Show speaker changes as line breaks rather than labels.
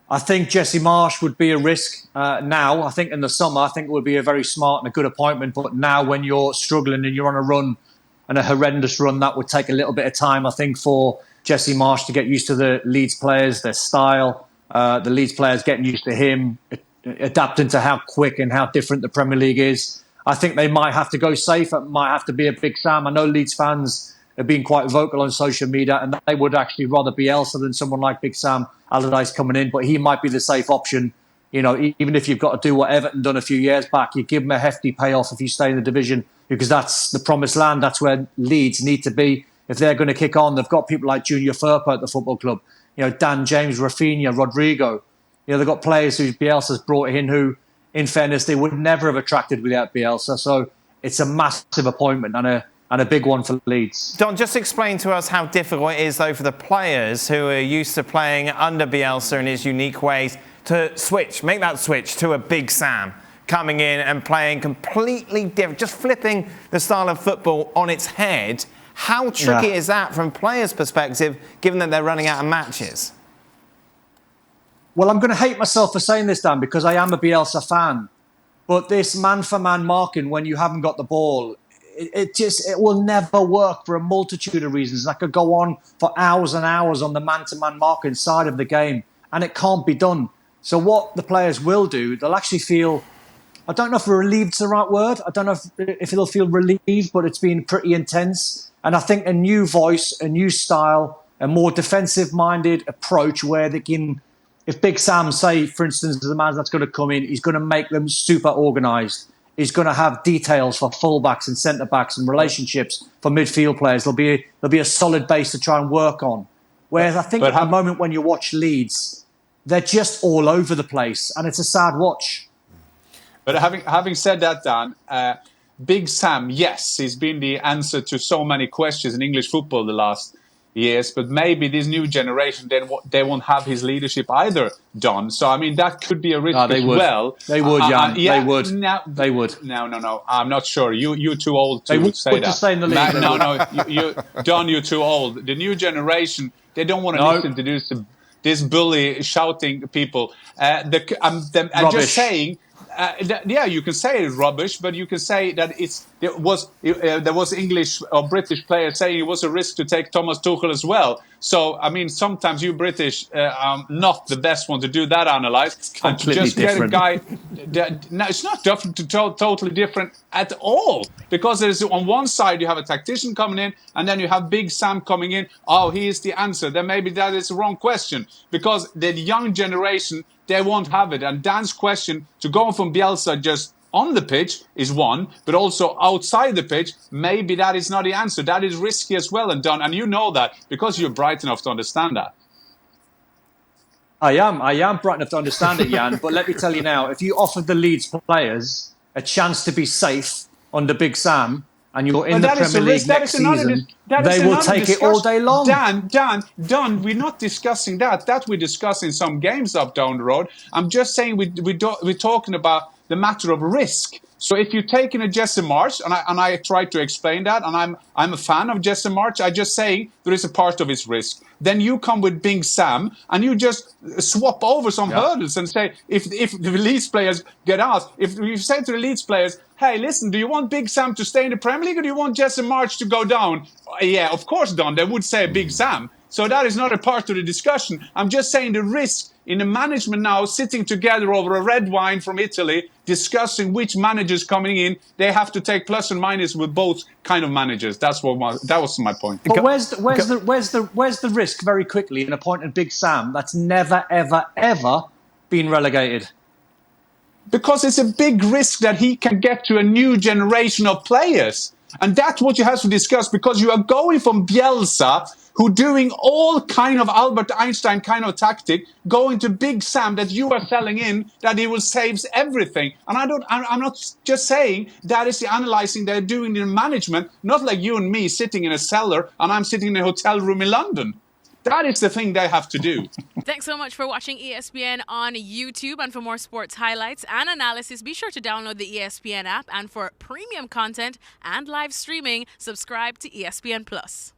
I think Jesse Marsch would be a risk now. I think in the summer, I think it would be a very smart and a good appointment. But now when you're struggling and you're on a run, and a horrendous run, that would take a little bit of time, I think, for Jesse Marsch to get used to the Leeds players, their style, the Leeds players getting used to him, adapting to how quick and how different the Premier League is. I think they might have to go safe. It might have to be a Big Sam. I know Leeds fans have been quite vocal on social media, and they would actually rather Bielsa than someone like Big Sam Allardyce coming in, but he might be the safe option. You know, even if you've got to do what Everton done a few years back, you give them a hefty payoff if you stay in the division, because that's the promised land. That's where Leeds need to be. If they're going to kick on, they've got people like Junior Firpo at the football club. You know, Dan James, Rafinha, Rodrigo. You know, they've got players who Bielsa's brought in who, in fairness, they would never have attracted without Bielsa. So it's a massive appointment and a big one for Leeds.
Don, just explain to us how difficult it is, though, for the players who are used to playing under Bielsa in his unique ways to make that switch to a Big Sam coming in and playing completely different, just flipping the style of football on its head. How tricky is that from players' perspective, given that they're running out of matches?
Well, I'm going to hate myself for saying this, Dan, because I am a Bielsa fan. But this man-for-man marking when you haven't got the ball, it will never work for a multitude of reasons. I could go on for hours and hours on the man-to-man marking side of the game, and it can't be done. So what the players will do, they'll actually feel, I don't know if relieved's the right word. I don't know if it'll feel relieved, but it's been pretty intense. And I think a new voice, a new style, a more defensive-minded approach where they can, if Big Sam, say, for instance, the man that's going to come in, he's going to make them super organised. He's going to have details for fullbacks and centre-backs and relationships for midfield players. There'll be a solid base to try and work on. Whereas I think at the moment when you watch Leeds, they're just all over the place, and it's a sad watch.
But having said that, Dan, Big Sam, yes, he's been the answer to so many questions in English football the last years, but maybe this new generation, they won't have his leadership either, Don. So, I mean, that could be a risk as well.
They would, Jan.
Yeah,
they would.
They would. No. I'm not sure. You're too old to say that.
To stay in the league.
No. Don, you're too old. The new generation, they don't want to listen to this bully shouting people. I'm just saying. You can say it's rubbish, but you can say that there was English or British players saying it was a risk to take Thomas Tuchel as well. So, I mean, sometimes you British are not the best one to do that analyze.
It's completely different.
Get a guy. No, it's not totally different at all. Because there's on one side you have a tactician coming in, and then you have Big Sam coming in. Oh, he is the answer. Then maybe that is the wrong question. Because the young generation, they won't have it. And Dan's question, to go from Bielsa just on the pitch is one, but also outside the pitch, maybe that is not the answer. That is risky as well, and Don, and you know that because you're bright enough to understand that.
I am bright enough to understand it, Jan. But let me tell you now, if you offered the Leeds players a chance to be safe under Big Sam, and you're in the Premier League next season, they will take it all day long.
Dan, we're not discussing that. That we're discussing some games up down the road. I'm just saying we're talking about the matter of risk. So if you're taking a Jesse Marsch, and I try to explain that, and I'm a fan of Jesse Marsch, I just say there is a part of his risk. Then you come with Big Sam, and you just swap over some hurdles and say, if the Leeds players get asked, if you say to the Leeds players, hey, listen, do you want Big Sam to stay in the Premier League or do you want Jesse Marsch to go down? Yeah, of course, Don, they would say Big Sam. So that is not a part of the discussion. I'm just saying the risk in the management now sitting together over a red wine from Italy, discussing which managers coming in, they have to take plus and minus with both kind of managers. That was my point.
But where's the risk very quickly in appointing Big Sam that's never, ever, ever been relegated?
Because it's a big risk that he can get to a new generation of players. And that's what you have to discuss, because you are going from Bielsa, who doing all kind of Albert Einstein kind of tactic, going to Big Sam that you are selling in, that he will save everything. And I'm not just saying that is the analyzing they're doing in management, not like you and me sitting in a cellar and I'm sitting in a hotel room in London. That is the thing they have to do.
Thanks so much for watching ESPN on YouTube. And for more sports highlights and analysis, be sure to download the ESPN app. And for premium content and live streaming, subscribe to ESPN Plus.